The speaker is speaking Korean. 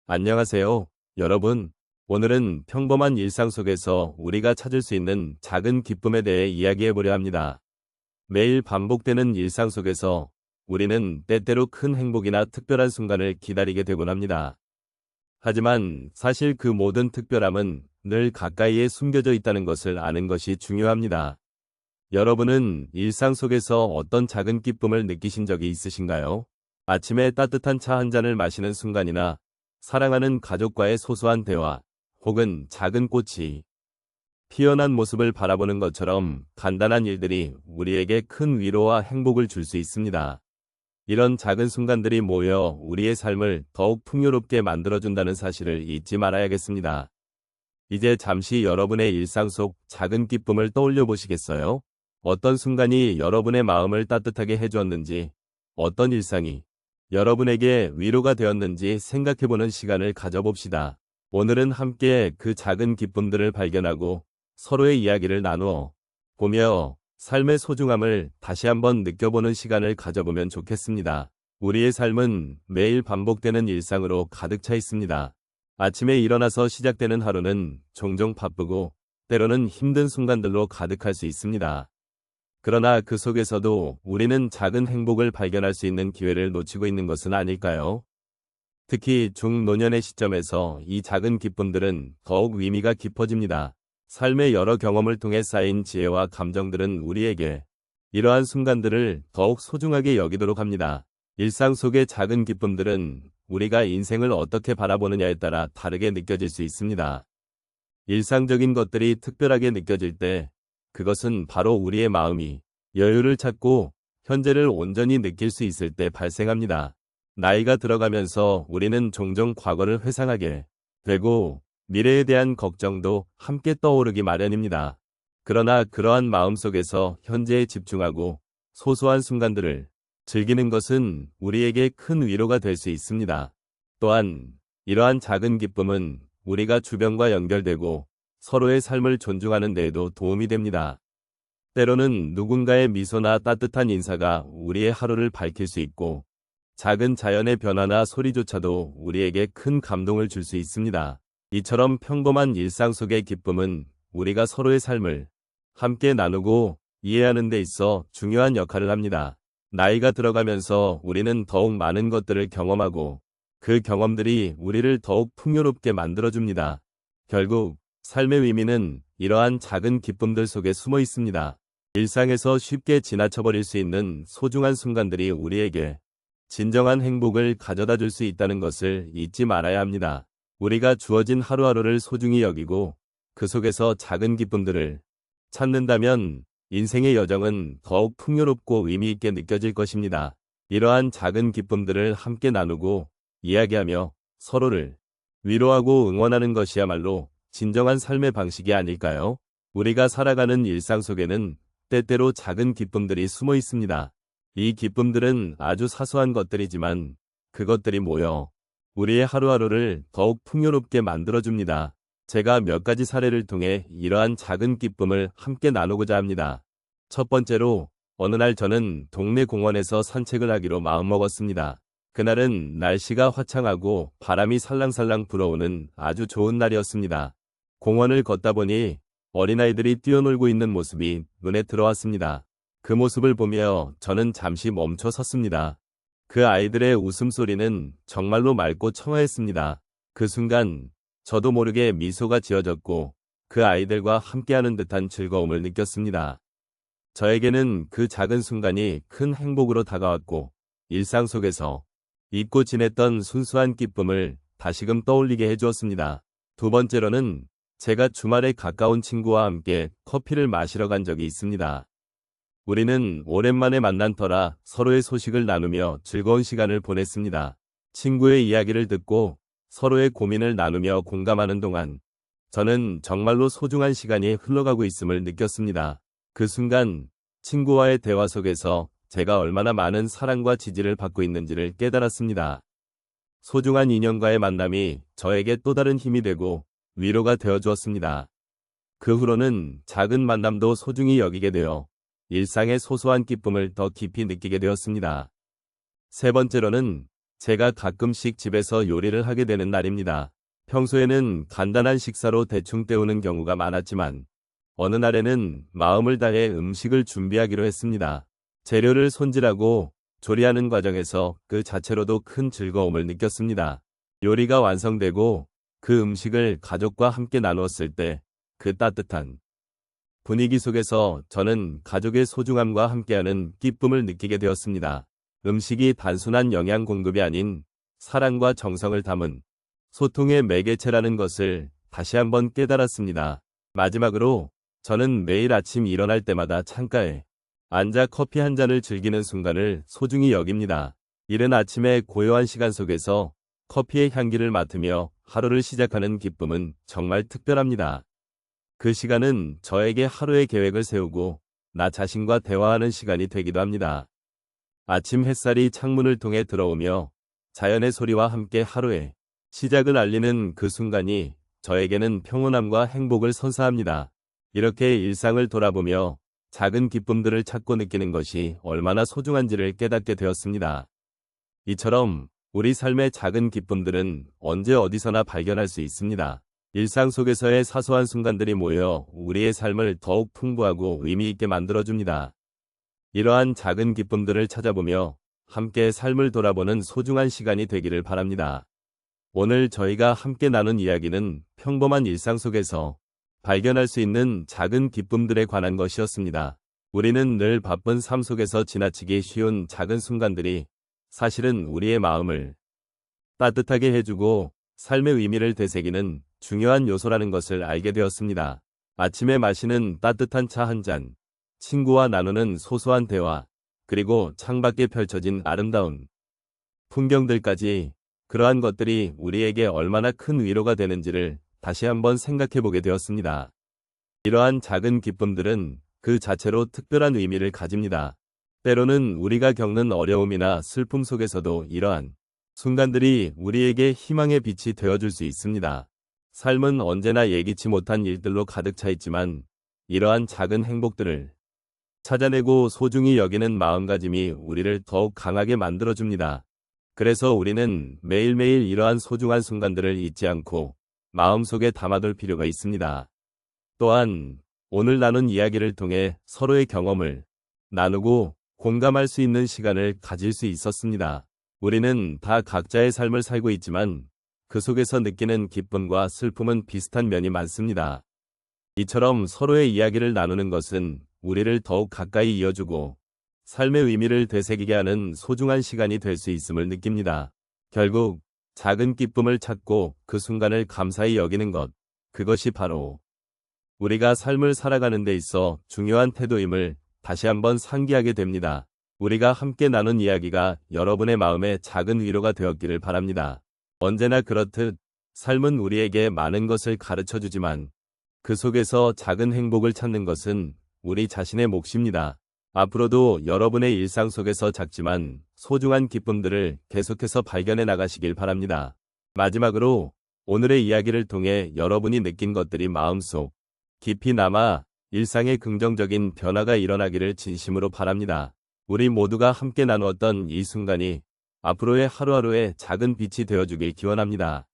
안녕하세요, 여러분. 오늘은 평범한 일상 속에서 우리가 찾을 수 있는 작은 기쁨에 대해 이야기해 보려 합니다. 매일 반복되는 일상 속에서 우리는 때때로 큰 행복이나 특별한 순간을 기다리게 되곤 합니다. 하지만 사실 그 모든 특별함은 늘 가까이에 숨겨져 있다는 것을 아는 것이 중요합니다. 여러분은 일상 속에서 어떤 작은 기쁨을 느끼신 적이 있으신가요? 아침에 따뜻한 차 한 잔을 마시는 순간이나 사랑하는 가족과의 소소한 대화, 혹은 작은 꽃이 피어난 모습을 바라보는 것처럼 간단한 일들이 우리에게 큰 위로와 행복을 줄 수 있습니다. 이런 작은 순간들이 모여 우리의 삶을 더욱 풍요롭게 만들어준다는 사실을 잊지 말아야겠습니다. 이제 잠시 여러분의 일상 속 작은 기쁨을 떠올려 보시겠어요? 어떤 순간이 여러분의 마음을 따뜻하게 해주었는지, 어떤 일상이 여러분에게 위로가 되었는지 생각해보는 시간을 가져봅시다. 오늘은 함께 그 작은 기쁨들을 발견하고 서로의 이야기를 나누어 보며 삶의 소중함을 다시 한번 느껴보는 시간을 가져보면 좋겠습니다. 우리의 삶은 매일 반복되는 일상으로 가득 차 있습니다. 아침에 일어나서 시작되는 하루는 종종 바쁘고 때로는 힘든 순간들로 가득할 수 있습니다. 그러나 그 속에서도 우리는 작은 행복을 발견할 수 있는 기회를 놓치고 있는 것은 아닐까요? 특히 중노년의 시점에서 이 작은 기쁨들은 더욱 의미가 깊어집니다. 삶의 여러 경험을 통해 쌓인 지혜와 감정들은 우리에게 이러한 순간들을 더욱 소중하게 여기도록 합니다. 일상 속의 작은 기쁨들은 우리가 인생을 어떻게 바라보느냐에 따라 다르게 느껴질 수 있습니다. 일상적인 것들이 특별하게 느껴질 때 그것은 바로 우리의 마음이 여유를 찾고 현재를 온전히 느낄 수 있을 때 발생합니다. 나이가 들어가면서 우리는 종종 과거를 회상하게 되고 미래에 대한 걱정도 함께 떠오르기 마련입니다. 그러나 그러한 마음 속에서 현재에 집중하고 소소한 순간들을 즐기는 것은 우리에게 큰 위로가 될 수 있습니다. 또한 이러한 작은 기쁨은 우리가 주변과 연결되고 서로의 삶을 존중하는 데에도 도움이 됩니다. 때로는 누군가의 미소나 따뜻한 인사가 우리의 하루를 밝힐 수 있고 작은 자연의 변화나 소리조차도 우리에게 큰 감동을 줄 수 있습니다. 이처럼 평범한 일상 속의 기쁨은 우리가 서로의 삶을 함께 나누고 이해하는 데 있어 중요한 역할을 합니다. 나이가 들어가면서 우리는 더욱 많은 것들을 경험하고 그 경험들이 우리를 더욱 풍요롭게 만들어줍니다. 결국 삶의 의미는 이러한 작은 기쁨들 속에 숨어 있습니다. 일상에서 쉽게 지나쳐버릴 수 있는 소중한 순간들이 우리에게 진정한 행복을 가져다 줄 수 있다는 것을 잊지 말아야 합니다. 우리가 주어진 하루하루를 소중히 여기고 그 속에서 작은 기쁨들을 찾는다면 인생의 여정은 더욱 풍요롭고 의미 있게 느껴질 것입니다. 이러한 작은 기쁨들을 함께 나누고 이야기하며 서로를 위로하고 응원하는 것이야말로 진정한 삶의 방식이 아닐까요? 우리가 살아가는 일상 속에는 때때로 작은 기쁨들이 숨어 있습니다. 이 기쁨들은 아주 사소한 것들이지만 그것들이 모여 우리의 하루하루를 더욱 풍요롭게 만들어줍니다. 제가 몇 가지 사례를 통해 이러한 작은 기쁨을 함께 나누고자 합니다. 첫 번째로 어느 날 저는 동네 공원에서 산책을 하기로 마음먹었습니다. 그날은 날씨가 화창하고 바람이 살랑살랑 불어오는 아주 좋은 날이었습니다. 공원을 걷다 보니 어린아이들이 뛰어놀고 있는 모습이 눈에 들어왔습니다. 그 모습을 보며 저는 잠시 멈춰 섰습니다. 그 아이들의 웃음소리는 정말로 맑고 청아했습니다. 그 순간 저도 모르게 미소가 지어졌고 그 아이들과 함께하는 듯한 즐거움을 느꼈습니다. 저에게는 그 작은 순간이 큰 행복으로 다가왔고 일상 속에서 잊고 지냈던 순수한 기쁨을 다시금 떠올리게 해주었습니다. 두 번째로는 제가 주말에 가까운 친구와 함께 커피를 마시러 간 적이 있습니다. 우리는 오랜만에 만난 터라 서로의 소식을 나누며 즐거운 시간을 보냈습니다. 친구의 이야기를 듣고 서로의 고민을 나누며 공감하는 동안 저는 정말로 소중한 시간이 흘러가고 있음을 느꼈습니다. 그 순간 친구와의 대화 속에서 제가 얼마나 많은 사랑과 지지를 받고 있는지를 깨달았습니다. 소중한 인연과의 만남이 저에게 또 다른 힘이 되고 위로가 되어 주었습니다. 그 후로는 작은 만남도 소중히 여기게 되어 일상의 소소한 기쁨을 더 깊이 느끼게 되었습니다. 세 번째로는 제가 가끔씩 집에서 요리를 하게 되는 날입니다. 평소에는 간단한 식사로 대충 때우는 경우가 많았지만 어느 날에는 마음을 다해 음식을 준비하기로 했습니다. 재료를 손질하고 조리하는 과정에서 그 자체로도 큰 즐거움을 느꼈습니다. 요리가 완성되고 그 음식을 가족과 함께 나누었을 때 그 따뜻한 분위기 속에서 저는 가족의 소중함과 함께하는 기쁨을 느끼게 되었습니다. 음식이 단순한 영양 공급이 아닌 사랑과 정성을 담은 소통의 매개체라는 것을 다시 한번 깨달았습니다. 마지막으로 저는 매일 아침 일어날 때마다 창가에 앉아 커피 한 잔을 즐기는 순간을 소중히 여깁니다. 이른 아침의 고요한 시간 속에서 커피의 향기를 맡으며 하루를 시작하는 기쁨은 정말 특별합니다. 그 시간은 저에게 하루의 계획을 세우고 나 자신과 대화하는 시간이 되기도 합니다. 아침 햇살이 창문을 통해 들어오며 자연의 소리와 함께 하루의 시작을 알리는 그 순간이 저에게는 평온함과 행복을 선사합니다. 이렇게 일상을 돌아보며 작은 기쁨들을 찾고 느끼는 것이 얼마나 소중한지를 깨닫게 되었습니다. 이처럼 우리 삶의 작은 기쁨들은 언제 어디서나 발견할 수 있습니다. 일상 속에서의 사소한 순간들이 모여 우리의 삶을 더욱 풍부하고 의미 있게 만들어줍니다. 이러한 작은 기쁨들을 찾아보며 함께 삶을 돌아보는 소중한 시간이 되기를 바랍니다. 오늘 저희가 함께 나눈 이야기는 평범한 일상 속에서 발견할 수 있는 작은 기쁨들에 관한 것이었습니다. 우리는 늘 바쁜 삶 속에서 지나치기 쉬운 작은 순간들이 사실은 우리의 마음을 따뜻하게 해주고 삶의 의미를 되새기는 중요한 요소라는 것을 알게 되었습니다. 아침에 마시는 따뜻한 차 한 잔, 친구와 나누는 소소한 대화, 그리고 창밖에 펼쳐진 아름다운 풍경들까지 그러한 것들이 우리에게 얼마나 큰 위로가 되는지를 다시 한번 생각해 보게 되었습니다. 이러한 작은 기쁨들은 그 자체로 특별한 의미를 가집니다. 때로는 우리가 겪는 어려움이나 슬픔 속에서도 이러한 순간들이 우리에게 희망의 빛이 되어줄 수 있습니다. 삶은 언제나 예기치 못한 일들로 가득 차 있지만 이러한 작은 행복들을 찾아내고 소중히 여기는 마음가짐이 우리를 더욱 강하게 만들어줍니다. 그래서 우리는 매일매일 이러한 소중한 순간들을 잊지 않고 마음속에 담아둘 필요가 있습니다. 또한 오늘 나눈 이야기를 통해 서로의 경험을 나누고 공감할 수 있는 시간을 가질 수 있었습니다. 우리는 다 각자의 삶을 살고 있지만 그 속에서 느끼는 기쁨과 슬픔은 비슷한 면이 많습니다. 이처럼 서로의 이야기를 나누는 것은 우리를 더욱 가까이 이어주고 삶의 의미를 되새기게 하는 소중한 시간이 될 수 있음을 느낍니다. 결국 작은 기쁨을 찾고 그 순간을 감사히 여기는 것, 그것이 바로 우리가 삶을 살아가는 데 있어 중요한 태도임을 다시 한번 상기하게 됩니다. 우리가 함께 나눈 이야기가 여러분의 마음에 작은 위로가 되었기를 바랍니다. 언제나 그렇듯 삶은 우리에게 많은 것을 가르쳐주지만 그 속에서 작은 행복을 찾는 것은 우리 자신의 몫입니다. 앞으로도 여러분의 일상 속에서 작지만 소중한 기쁨들을 계속해서 발견해 나가시길 바랍니다. 마지막으로 오늘의 이야기를 통해 여러분이 느낀 것들이 마음속 깊이 남아 일상에 긍정적인 변화가 일어나기를 진심으로 바랍니다. 우리 모두가 함께 나누었던 이 순간이 앞으로의 하루하루의 작은 빛이 되어주길 기원합니다.